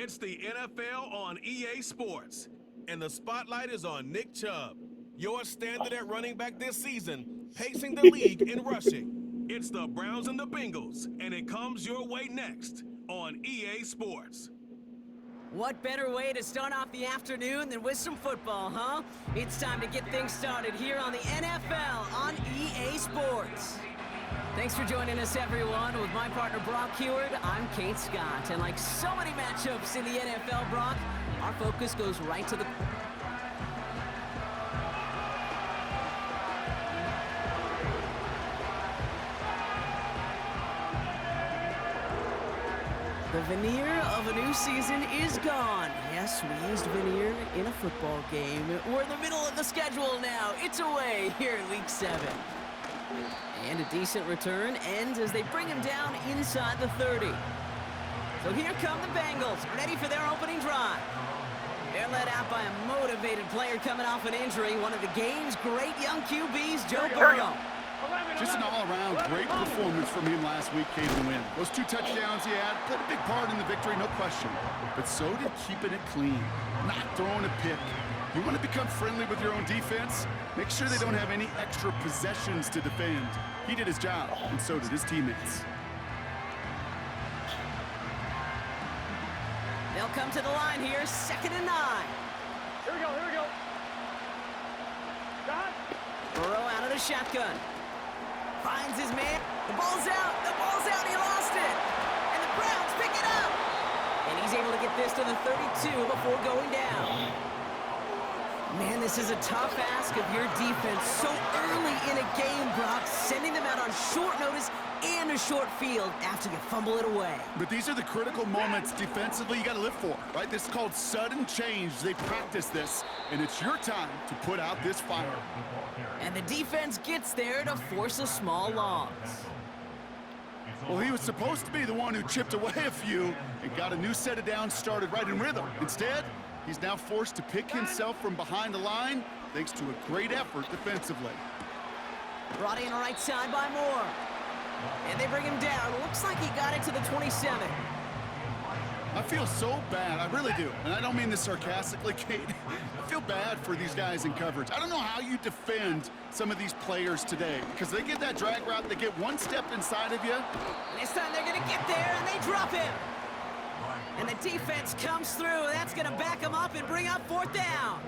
It's the NFL on EA Sports, and the spotlight is on Nick Chubb, your standard at running back this season, pacing the league in rushing. It's the Browns and the Bengals, and it comes your way next on EA Sports. What better way to start off the afternoon than with some football, huh? It's time to get things started here on the NFL on EA Sports. Thanks for joining us, everyone. With my partner, Brock Heward, I'm Kate Scott. And like so many matchups in the NFL, Brock, our focus goes right to the... The veneer of a new season is gone. Yes, we used veneer in a football game. We're in the middle of the schedule now. It's away here in Week 7. And a decent return ends as they bring him down inside the 30. So here come the Bengals, ready for their opening drive. They're led out by a motivated player coming off an injury, one of the game's great young QBs, Joe Burrow. Just an all-around great performance from him last week came to win. Those 2 touchdowns he had played a big part in the victory, no question. But so did keeping it clean, not throwing a pick. You want to become friendly with your own defense? Make sure they don't have any extra possessions to defend. He did his job, and so did his teammates. They'll come to the line here, 2nd and 9. Here we go. God. Burrow out of the shotgun. Finds his man. The ball's out, he lost it. And the Browns pick it up. And he's able to get this to the 32 before going down. Man, this is a tough ask of your defense so early in a game, Brock, sending them out on short notice and a short field after you fumble it away. But these are the critical moments defensively you got to live for, right? This is called sudden change. They practice this, and it's your time to put out this fire. And the defense gets there to force a small loss. Well, he was supposed to be the one who chipped away a few and got a new set of downs started right in rhythm. Instead, he's now forced to pick himself from behind the line thanks to a great effort defensively. Brought in right side by Moore. And they bring him down. Looks like he got it to the 27. I feel so bad. I really do. And I don't mean this sarcastically, Kate. I feel bad for these guys in coverage. I don't know how you defend some of these players today because they get that drag route, they get one step inside of you. This time they're going to get there, and they drop him. And the defense comes through. That's going to back him up and bring up 4th down.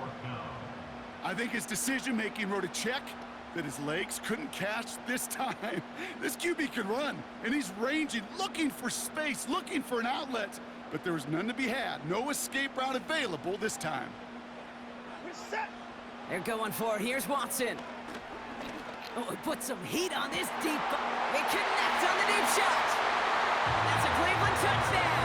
I think his decision-making wrote a check that his legs couldn't catch this time. This QB can run, and he's ranging, looking for space, looking for an outlet. But there was none to be had. No escape route available this time. They're going for it. Here's Watson. Oh, he put some heat on this deep. They connect on the deep shot. That's a Cleveland touchdown.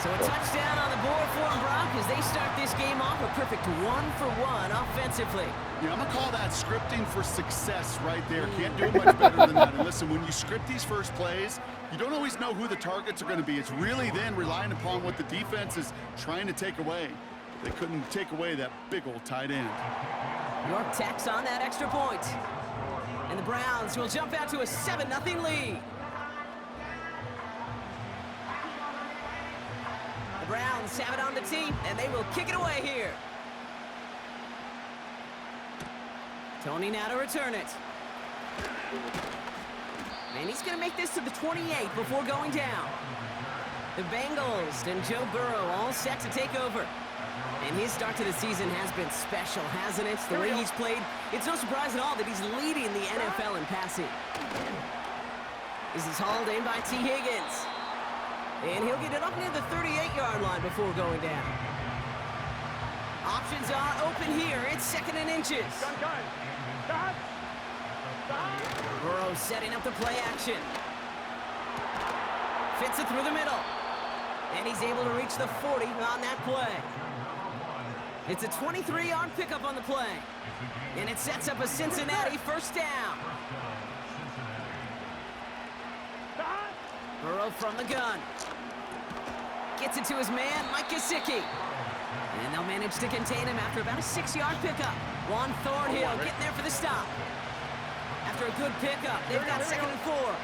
So a touchdown on the board for them, Brock, as they start this game off a perfect 1-for-1 offensively. Yeah, I'm going to call that scripting for success right there. Can't do much better than that. And listen, when you script these first plays, you don't always know who the targets are going to be. It's really then relying upon what the defense is trying to take away. They couldn't take away that big old tight end. York tacks on that extra point. And the Browns will jump out to a 7-0 lead. The Browns have it on the tee, and they will kick it away here. Tony now to return it. And he's going to make this to the 28 before going down. The Bengals and Joe Burrow all set to take over. And his start to the season has been special, hasn't it? The way he's played, it's no surprise at all that he's leading the NFL in passing. This is hauled in by T. Higgins. And he'll get it up near the 38-yard line before going down. Options are open here. It's 2nd and inches. Burrow setting up the play action. Fits it through the middle. And he's able to reach the 40 on that play. It's a 23-yard pickup on the play. And it sets up a Cincinnati 1st down. Burrow from the gun. Gets it to his man, Mike Gesicki. And they'll manage to contain him after about a 6-yard pickup. Juan Thornhill getting there for the stop. After a good pickup, they've got 2nd and 4.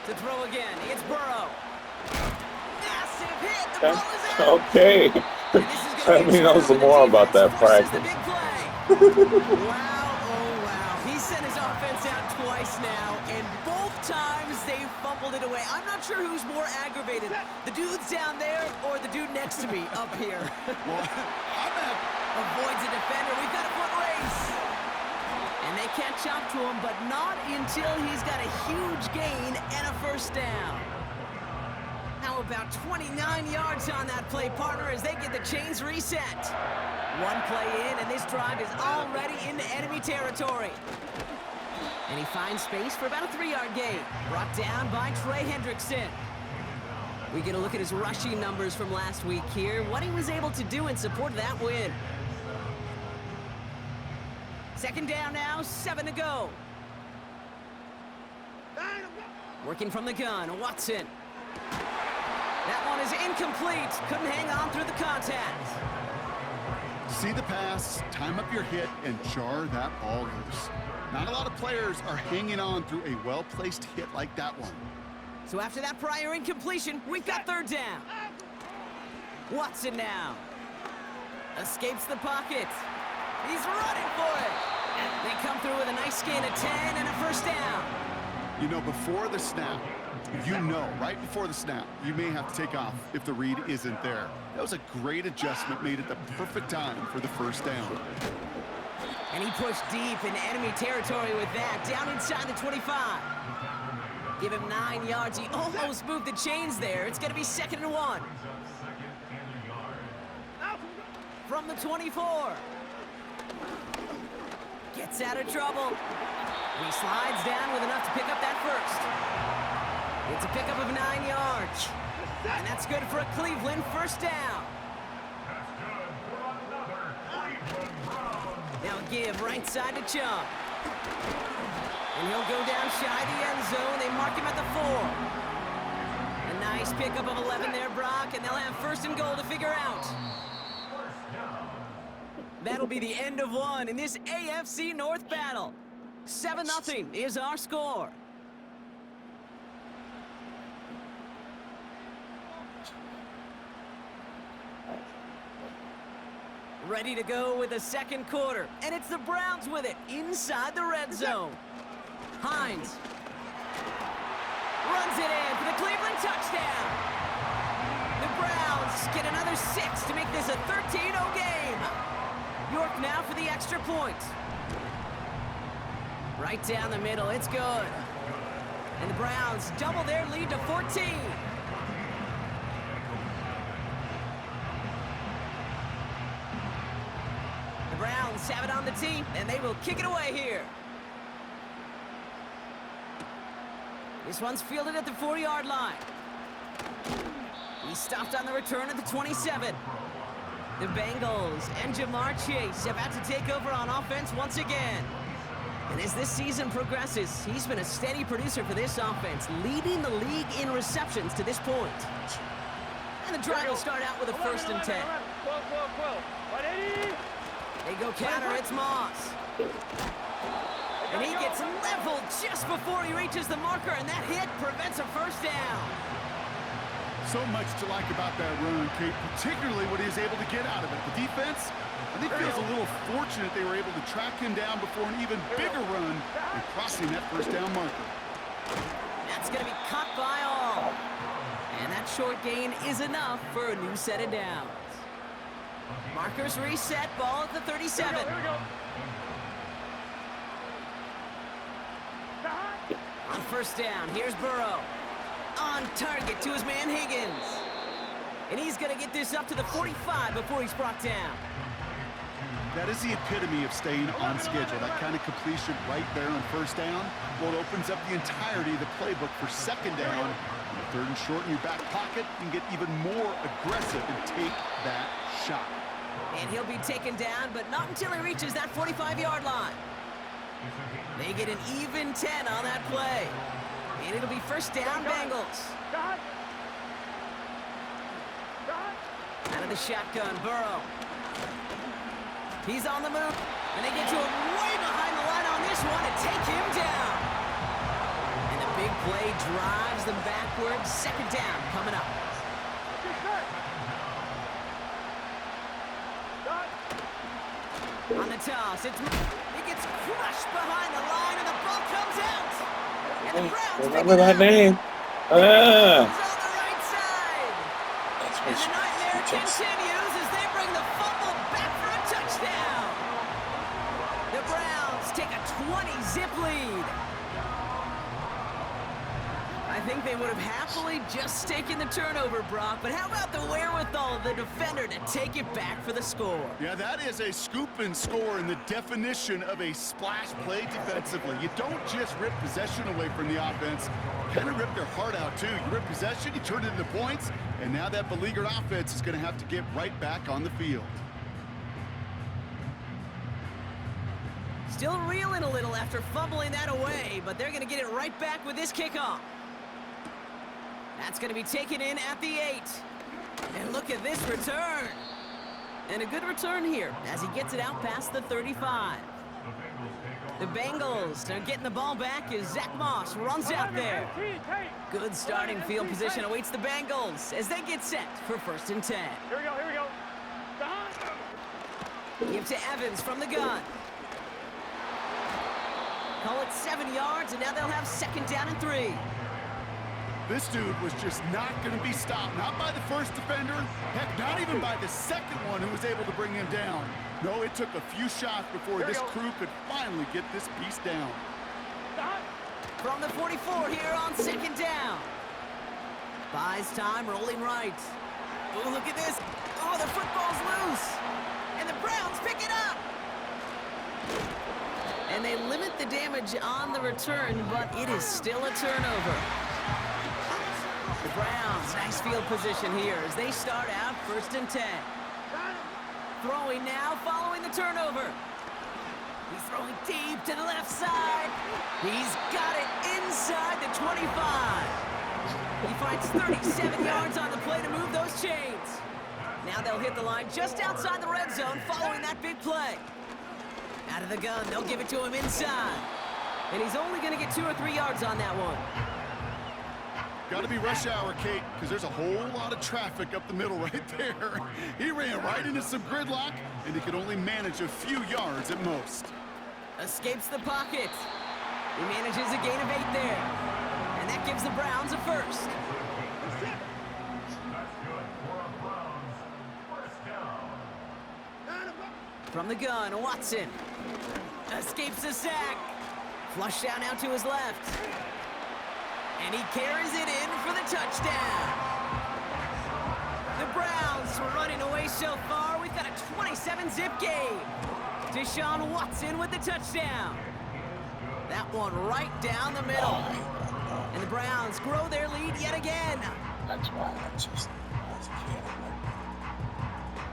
To throw again, it's Burrow. Massive hit. The ball is out. Okay. And this is gonna Let be me a know turnover. some The more about defense that forces the practice. big play. Wow, oh wow. He sent his offense out twice now, and both times they fumbled it away. I'm not sure who's more aggravated, the dudes down there or the dude next to me up here. Well, I'm at Avoids a defender. We've got a foot race. And they catch up to him, but not until he's got a huge gain and a first down. How about 29 yards on that play, partner, as they get the chains reset. One play in, and this drive is already into enemy territory. And he finds space for about a 3-yard gain. Brought down by Trey Hendrickson. We get a look at his rushing numbers from last week here, what he was able to do in support of that win. Second down now, 7 to go. Working from the gun, Watson. That one is incomplete. Couldn't hang on through the contact. See the pass, time up your hit, and jar that ball loose. Not a lot of players are hanging on through a well-placed hit like that one. So after that prior incompletion, we've got third down. Watson now. Escapes the pocket. He's running for it. They come through with a nice gain of 10 and a first down. You know, before the snap, right before the snap, you may have to take off if the read isn't there. That was a great adjustment made at the perfect time for the first down. And he pushed deep into enemy territory with that, down inside the 25. Give him 9 yards. He almost moved the chains there. It's going to be 2nd and 1. From the 24. Gets out of trouble. And he slides down with enough to pick up that first. It's a pickup of 9 yards. And that's good for a Cleveland first down. Now give right side to Chubb. And he'll go down shy of the end zone. They mark him at the 4. A nice pickup of 11 there, Brock, and they'll have 1st and goal to figure out. That'll be the end of one in this AFC North battle. 7-0 is our score. Ready to go with the second quarter, and it's the Browns with it inside the red zone. Hines runs it in for the Cleveland touchdown. The Browns get another 6 to make this a 13-0 game. York now for the extra point. Right down the middle, it's good. And the Browns double their lead to 14. The Browns have it on the tee, and they will kick it away here. This one's fielded at the 4-yard line. He stopped on the return at the 27. The Bengals and Jamar Chase about to take over on offense once again. And as this season progresses, he's been a steady producer for this offense, leading the league in receptions to this point. And the drive will start out with a 1st and 10. They go counter, it's Moss. And he gets leveled just before he reaches the marker, and that hit prevents a first down. So much to like about that run, Kate, particularly what he was able to get out of it. The defense, I think, feels a little fortunate they were able to track him down before an even bigger run and crossing that first down marker. That's going to be caught by all. And that short gain is enough for a new set of downs. Markers reset, ball at the 37. Here we go. On first down, here's Burrow. On target to his man Higgins. And he's going to get this up to the 45 before he's brought down. That is the epitome of staying on schedule. That kind of completion right there on first down. Well, it opens up the entirety of the playbook for second down. On the 3rd and short in your back pocket, you can get even more aggressive and take that shot. And he'll be taken down, but not until he reaches that 45-yard line. They get an even 10 on that play. And it'll be first down, Bengals. Out of the shotgun, Burrow. He's on the move, and they get to him way behind the line on this one and take him down. And a Big play drives them backwards. Second down coming up. On the toss, it gets crushed behind the line, and the ball comes out. And the Browns Remember that name? on the right side. That's And the nightmare continues as they bring the fumble back for a touchdown. The Browns take a 20-zip lead. I think they would have happily just taken the turnover, Brock, but how about the wherewithal of the defender to take it back for the score? Yeah, that is a scoop and score in the definition of a splash play defensively. You don't just rip possession away from the offense, you kind of rip their heart out too. You rip possession, you turn it into points, and now that beleaguered offense is going to have to get right back on the field. Still reeling a little after fumbling that away, but they're going to get it right back with this kickoff. That's going to be taken in at the 8. And look at this return. And a good return here as he gets it out past the 35. The Bengals are getting the ball back as Zach Moss runs out there. Good starting field position awaits the Bengals as they get set for 1st and 10. Here we go, here we go. Give to Evans from the gun. Call it 7 yards, and now they'll have 2nd down and 3. This dude was just not going to be stopped. Not by the first defender. Heck, not even by the second one who was able to bring him down. No, it took a few shots before this crew could finally get this piece down. From the 44 here on 2nd down. Buys time, rolling right. Oh, look at this. Oh, the football's loose. And the Browns pick it up. And they limit the damage on the return, but it is still a turnover. The Browns, nice field position here as they start out 1st and 10. Throwing now following the turnover. He's throwing deep to the left side. He's got it inside the 25. He finds 37 yards on the play to move those chains. Now they'll hit the line just outside the red zone following that big play. Out of the gun, they'll give it to him inside. And he's only going to get 2 or 3 yards on that one. Got to be rush hour, Kate, because there's a whole lot of traffic up the middle right there. He ran right into some gridlock, and he could only manage a few yards at most. Escapes the pocket. He manages a gain of 8 there. And that gives the Browns a 1st. From the gun, Watson. Escapes the sack. Flush down out to his left. And he carries it in for the touchdown. The Browns are running away so far. We've got a 27-zip game. Deshaun Watson with the touchdown. That one right down the middle. And the Browns grow their lead yet again. That's why that's just...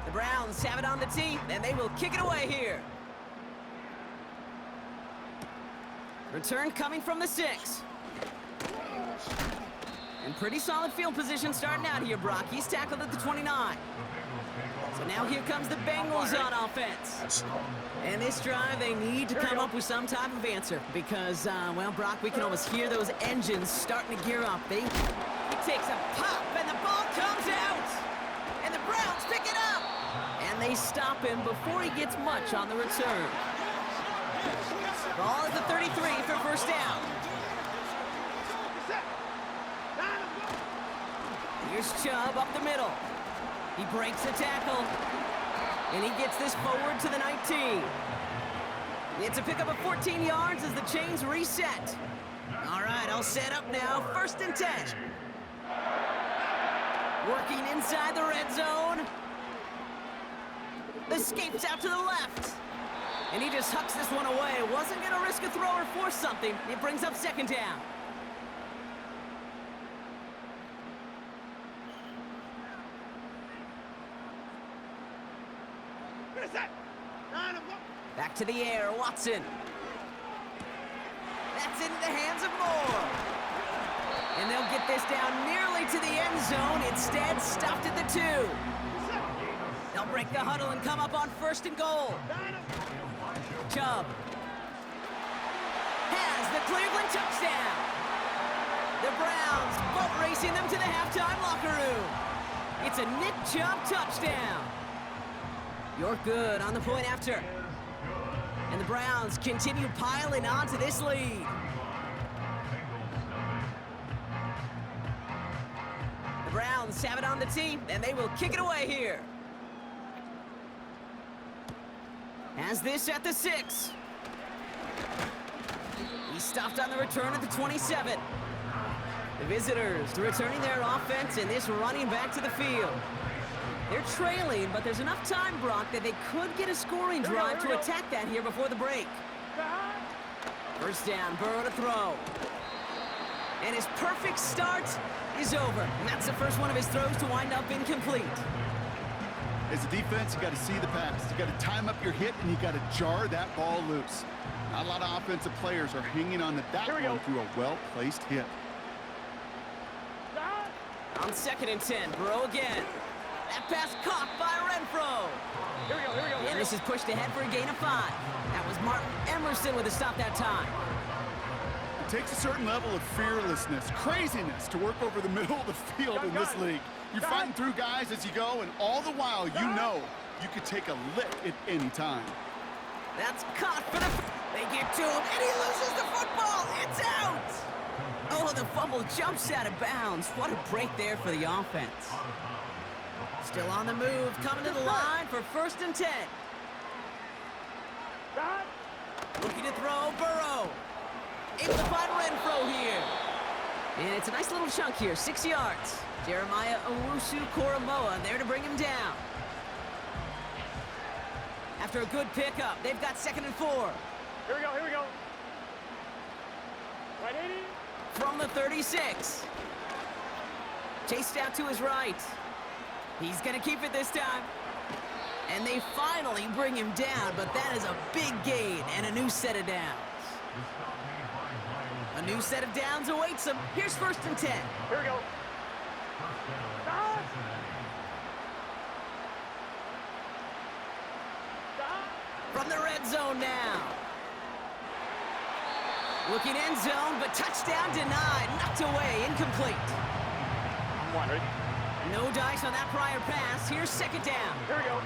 The Browns have it on the tee, and they will kick it away here. Return coming from the 6. And pretty solid field position starting out here, Brock. He's tackled at the 29. So now here comes the Bengals on offense. And this drive, they need to come up with some type of answer because, well, Brock, we can almost hear those engines starting to gear up. He takes a pop, and the ball comes out. And the Browns pick it up. And they stop him before he gets much on the return. Ball at the 33 for 1st down. Here's Chubb up the middle. He breaks the tackle. And he gets this forward to the 19. It's a pickup of 14 yards as the chains reset. All right, I'll set up now. 1st and 10. Working inside the red zone. Escapes out to the left. And he just hucks this one away. Wasn't going to risk a throw or force something. It brings up 2nd down. Back to the air, Watson. That's into the hands of Moore. And they'll get this down nearly to the end zone. Instead, stopped at the 2. They'll break the huddle and come up on 1st and goal. Chubb has the Cleveland touchdown. The Browns boat racing them to the halftime locker room. It's a Nick Chubb touchdown. You're good on the point after. And the Browns continue piling on to this lead. The Browns have it on the tee, and they will kick it away here. Has this at the 6. He stopped on the return at the 27. The visitors returning their offense and this running back to the field. They're trailing, but there's enough time, Brock, that they could get a scoring drive to attack that here before the break. First down, Burrow to throw. And his perfect start is over. And that's the first one of his throws to wind up incomplete. As a defense, you got to see the pass. You got to time up your hit, and you got to jar that ball loose. Not a lot of offensive players are hanging on to that one through a well-placed hit. On 2nd and 10, Burrow again. That pass caught by Renfro. Here we go. And this is pushed ahead for a gain of 5. That was Martin Emerson with a stop that time. It takes a certain level of fearlessness, craziness to work over the middle of the field in this league. You're fighting through guys as you go, and all the while you know you could take a lick at any time. That's caught for the... They get to him, and he loses the football. It's out. Oh, the fumble jumps out of bounds. What a break there for the offense. Still on the move, coming to the line for 1st and 10. Looking to throw, Burrow. Able to find Renfro here. And it's a nice little chunk here, 6 yards. Jeremiah Owusu-Koramoah there to bring him down. After a good pickup, they've got 2nd and 4. Here we go. Right 80. From the 36. Chased out to his right. He's going to keep it this time. And they finally bring him down, but that is a big gain and a new set of downs. A new set of downs awaits him. Here's 1st and 10. Here we go. From the red zone now. Looking end zone, but touchdown denied. Knocked away, incomplete. One, ready? No dice on that prior pass. Here's 2nd down. Here we go.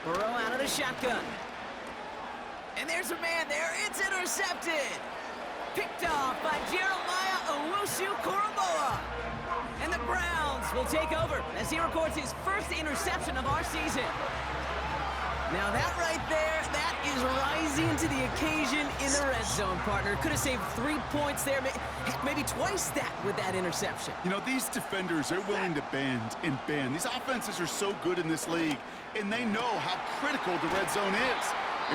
Burrow out of the shotgun. And there's a man there. It's intercepted. Picked off by Jeremiah Owusu-Koramoah. And the Browns will take over as he records his first interception of our season. Now that right there, that is rising to the occasion in the red zone, partner. Could have saved 3 points there, maybe twice that with that interception. You know, these defenders, they're willing to bend and bend. These offenses are so good in this league, and they know how critical the red zone is.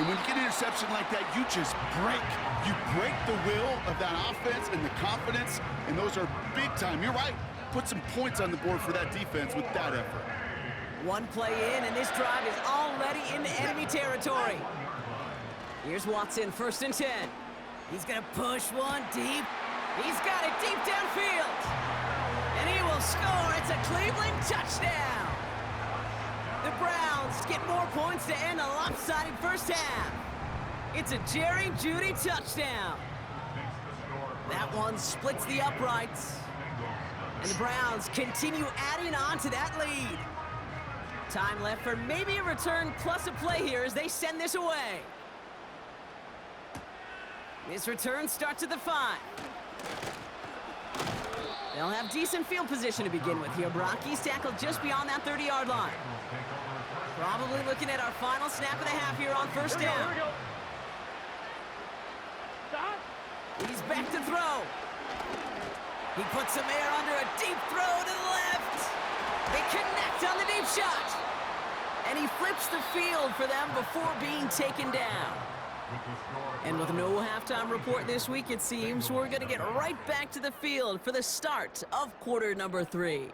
And when you get an interception like that, you just break. You break the will of that offense and the confidence, and those are big time. You're right. Put some points on the board for that defense with that effort. One play in, and this drive is already into enemy territory. Here's Watson, 1st and 10. He's going to push one deep. He's got it deep downfield. And he will score. It's a Cleveland touchdown. The Browns get more points to end a lopsided first half. It's a Jerry Jeudy touchdown. That one splits the uprights. And the Browns continue adding on to that lead. Time left for maybe a return plus a play here as they send this away. This return starts at the 5. They'll have decent field position to begin with here. He's tackled just beyond that 30-yard line. Probably looking at our final snap of the half here on 1st down. Here we go. He's back to throw. He puts some air under a deep throw to the left. They connect on the deep shot. And he flips the field for them before being taken down. And with no halftime report this week, it seems we're going to get right back to the field for the start of quarter number 3.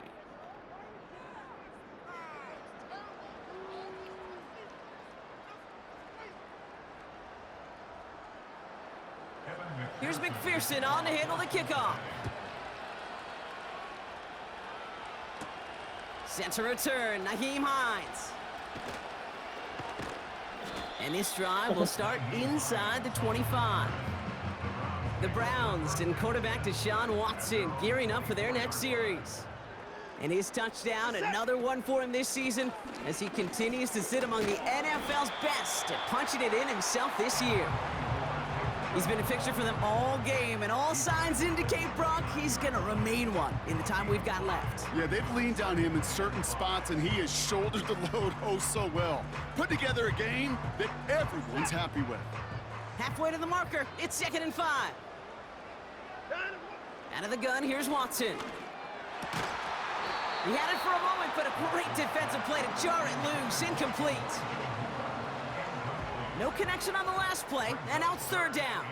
Here's McPherson on to handle the kickoff. Center return, Nyheim Hines. And this drive will start inside the 25. The Browns and quarterback Deshaun Watson gearing up for their next series. And his touchdown, another one for him this season as he continues to sit among the NFL's best at punching it in himself this year. He's been a fixture for them all game, and all signs indicate, Brock, he's going to remain one in the time we've got left. Yeah, they've leaned on him in certain spots, and he has shouldered the load oh so well. Put together a game that everyone's happy with. Halfway to the marker, it's 2nd and 5. Out of the gun, here's Watson. He had it for a moment, but a great defensive play to jar it loose. Incomplete. No connection on the last play, and now it's 3rd down.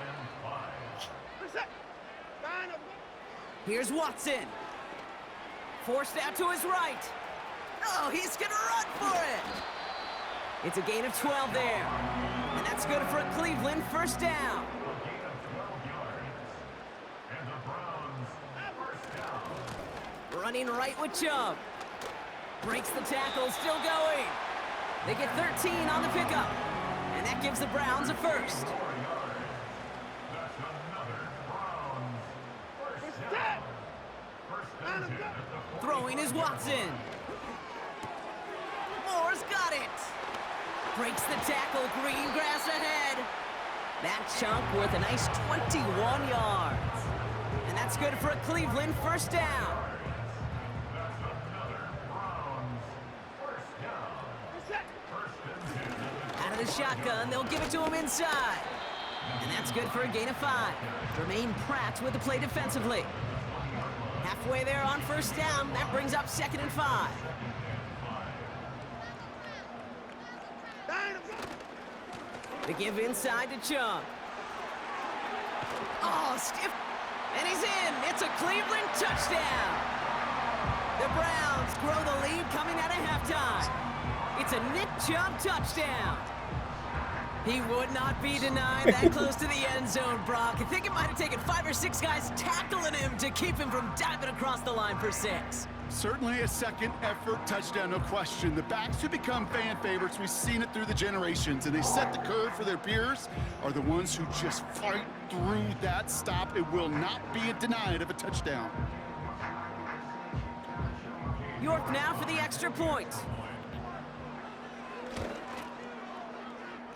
Here's Watson. Forced out to his right. Oh, he's going to run for it. It's a gain of 12 there. And that's good for a Cleveland 1st down. Running right with Chubb. Breaks the tackle, still going. They get 13 on the pickup. And that gives the Browns a 1st. Throwing is Watson. Moore's got it. Breaks the tackle, green grass ahead. That chunk worth a nice 21 yards. And that's good for a Cleveland 1st down. Out of the shotgun, they'll give it to him inside. And that's good for a gain of 5. Jermaine Pratt with the play defensively. Halfway there on 1st down, that brings up 2nd and 5. They give inside to Chubb. Oh, stiff. And he's in. It's a Cleveland touchdown. The Browns grow the lead coming out of halftime. It's a Nick Chubb touchdown. He would not be denied that close to the end zone, Brock. I think it might have taken 5 or 6 guys tackling him to keep him from diving across the line for 6. Certainly a second effort touchdown, no question. The backs who become fan favorites, we've seen it through the generations, and they set the code for their peers, are the ones who just fight through that stop. It will not be denied of a touchdown. York now for the extra point.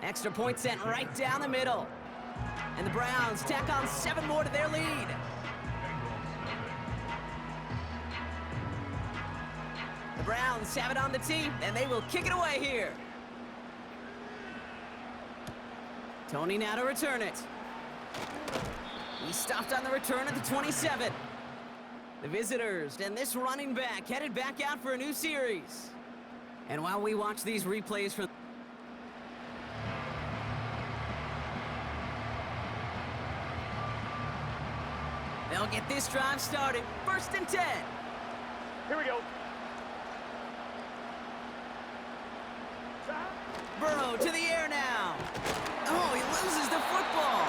Extra point sent right down the middle. And the Browns tack on 7 more to their lead. The Browns have it on the tee, and they will kick it away here. Tony now to return it. He stopped on the return at the 27. The visitors and this running back headed back out for a new series. And while we watch these replays from they'll get this drive started. 1st and 10. Here we go. Burrow to the air now. Oh, he loses the football.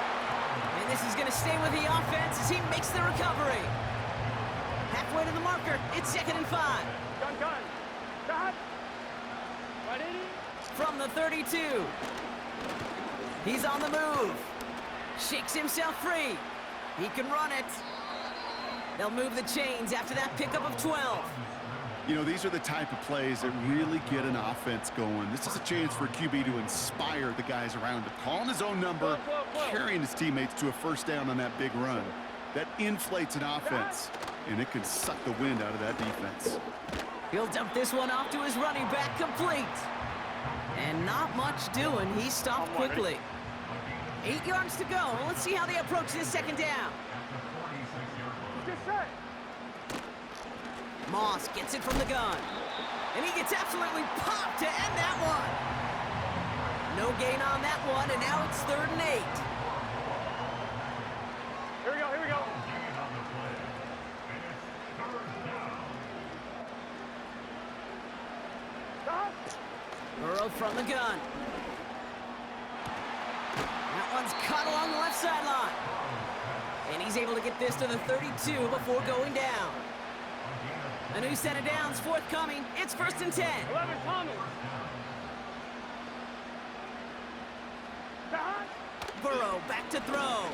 And this is going to stay with the offense as he makes the recovery. Halfway to the marker, it's 2nd and 5. Gun. Shot. Ready? From the 32. He's on the move. Shakes himself free. He can run it. They'll move the chains after that pickup of 12. You know, these are the type of plays that really get an offense going. This is a chance for a QB to inspire the guys around him, calling his own number, carrying his teammates to a 1st down on that big run. That inflates an offense, and it can suck the wind out of that defense. He'll dump this one off to his running back, complete. And not much doing. He stopped quickly. 8 yards to go. Let's see how they approach this 2nd down. Moss gets it from the gun. And he gets absolutely popped to end that one. No gain on that one, and now it's 3rd and 8. Here we go. Burrow from the gun. That one's caught along the left sideline. And he's able to get this to the 32 before going down. A new set of downs forthcoming. It's 1st and 10. 11 coming. Burrow back to throw.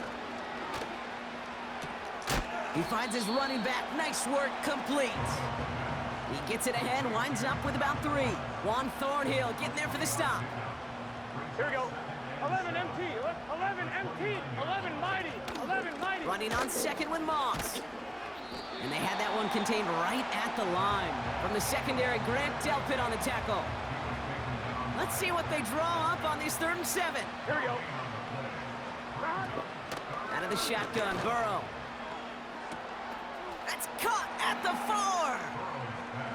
He finds his running back. Nice work, complete. He gets it ahead, winds up with about 3. Juan Thornhill getting there for the stop. Here we go. 11 MT, 11 MT, 11 mighty, 11 mighty. Running on second with Moss. And they had that one contained right at the line. From the secondary, Grant Delpit on the tackle. Let's see what they draw up on these 3rd and 7. Here we go. Out of the shotgun, Burrow. That's caught at the 4.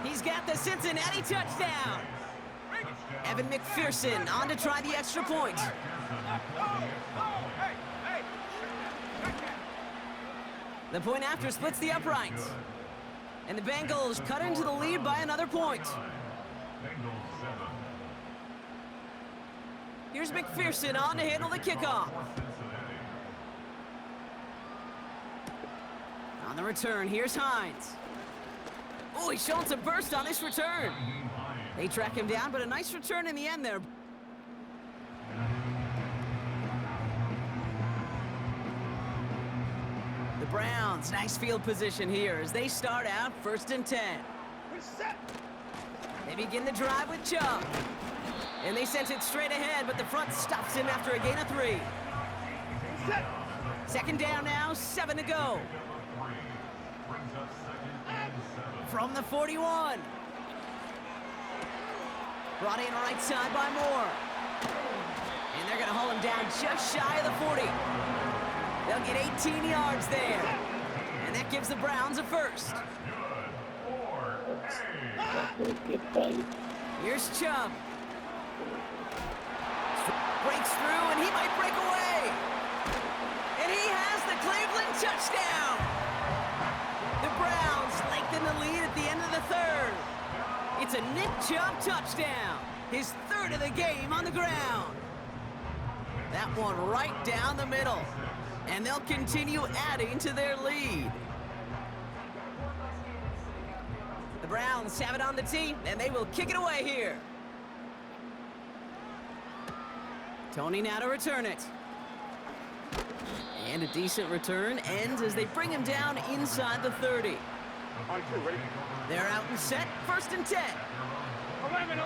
He's got the Cincinnati touchdown. Evan McPherson on to try the extra point. The point after splits the uprights. And the Bengals cut into the lead by another point. Here's McPherson on to handle the kickoff. On the return, here's Hines. Oh, he's showing some burst on this return. They track him down, but a nice return in the end there. The Browns, nice field position here as they start out 1st and 10. They begin the drive with Chubb. And they sent it straight ahead, but the front stops him after a gain of 3. 2nd down now, 7 to go. From the 41. Brought in right side by Moore. And they're going to haul him down just shy of the 40. They'll get 18 yards there. And that gives the Browns a first. Here's Chubb. Breaks through, and he might break away. And he has the Cleveland touchdown. The Browns lengthen the lead at the end of the 3rd. It's a Nick Chubb touchdown. His 3rd of the game on the ground. That one right down the middle. And they'll continue adding to their lead. The Browns have it on the tee, and they will kick it away here. Tony now to return it. And a decent return ends as they bring him down inside the 30. On 2, ready? They're out and set, 1st and 10. 11.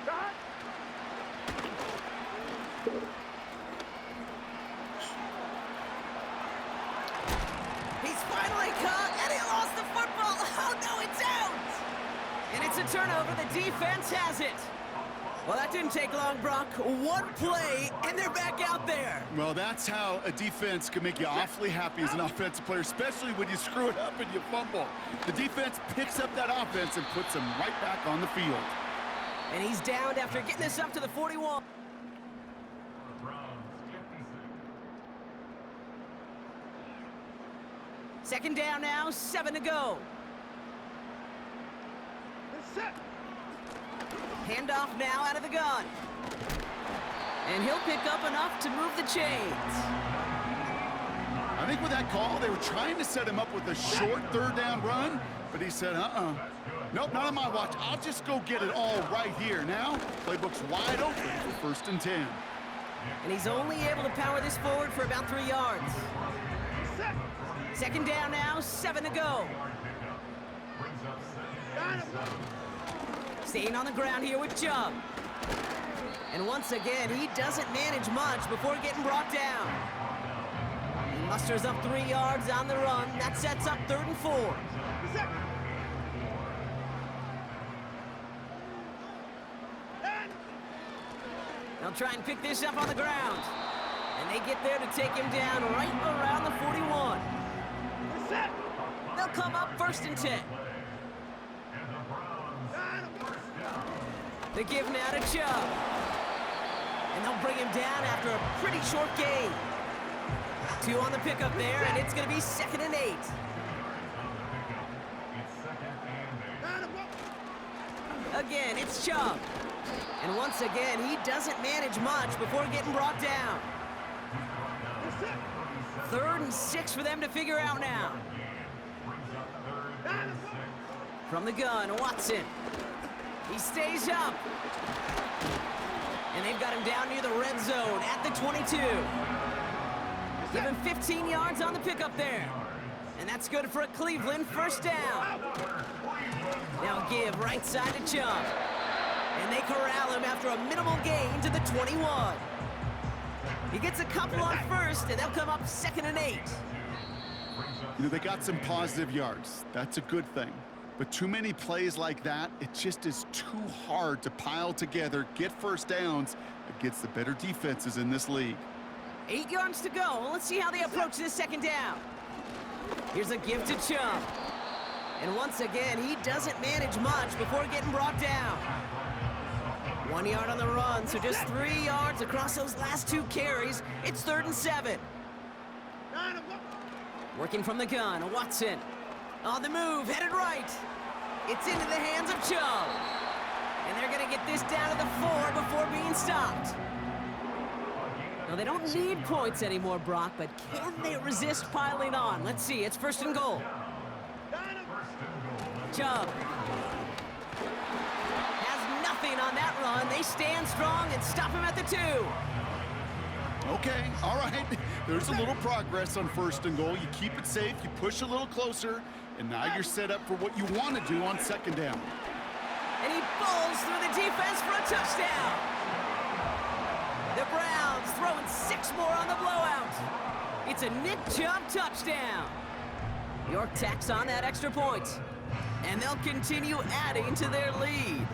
Shot. He's finally caught, and he lost the football. Oh, no, it's out. And it's a turnover. The defense has it. Well, that didn't take long, Brock. One play, and they're back out there. Well, that's how a defense can make you awfully happy as an offensive player, especially when you screw it up and you fumble. The defense picks up that offense and puts them right back on the field. And he's downed after getting this up to the 41. Second down now, 7 to go. Handoff now out of the gun. And he'll pick up enough to move the chains. I think with that call, they were trying to set him up with a short 3rd down run, but he said, nope, not on my watch. I'll just go get it all right here. Now, playbook's wide open for 1st and 10. And he's only able to power this forward for about 3 yards. Second down now, 7 to go. Staying on the ground here with Chubb. And once again, he doesn't manage much before getting brought down. He musters up 3 yards on the run. That sets up 3rd and 4. They'll try and pick this up on the ground. And they get there to take him down right around the 41. They'll come up 1st and 10. The give now to Chubb. And they'll bring him down after a pretty short gain. 2 on the pickup there, and it's going to be 2nd and 8. Again, it's Chubb. And once again, he doesn't manage much before getting brought down. 3rd and 6 for them to figure out now. From the gun, Watson. He stays up. And they've got him down near the red zone at the 22. Give him 15 yards on the pickup there. And that's good for a Cleveland first down. Now give right side to Chubb. And they corral him after a minimal gain to the 21. He gets a couple on first, and they'll come up 2nd and 8. You know, they got some positive yards. That's a good thing. But too many plays like that, it just is too hard to pile together, get first downs against the better defenses in this league. 8 yards to go. Let's see how they approach this 2nd down. Here's a give to Chubb. And once again, he doesn't manage much before getting brought down. 1 yard on the run, so just 3 yards across those last 2 carries. It's 3rd and 7. Working from the gun, Watson. On the move, headed right. It's into the hands of Chubb. And they're going to get this down to the 4 before being stopped. Now, they don't need points anymore, Brock, but can they resist piling on? Let's see, it's 1st and goal. Chubb has nothing on that run. They stand strong and stop him at the 2. Okay, all right. There's a little progress on 1st and goal. You keep it safe, you push a little closer, and now you're set up for what you want to do on 2nd down. And he bowls through the defense for a touchdown. The Browns throwing 6 more on the blowout. It's a Nick Chubb touchdown. York tacks on that extra point. And they'll continue adding to their lead.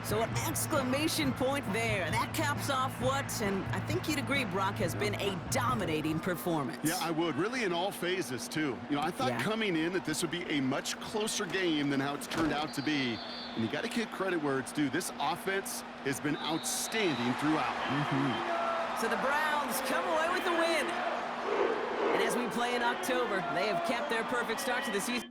So an exclamation point there. That caps off what, and I think you'd agree, Brock, has been a dominating performance. Yeah, I would. Really in all phases, too. You know, I thought coming in that this would be a much closer game than how it's turned out to be. And you got to give credit where it's due. This offense has been outstanding throughout. So the Browns come away with the win. And as we play in October, they have kept their perfect start to the season.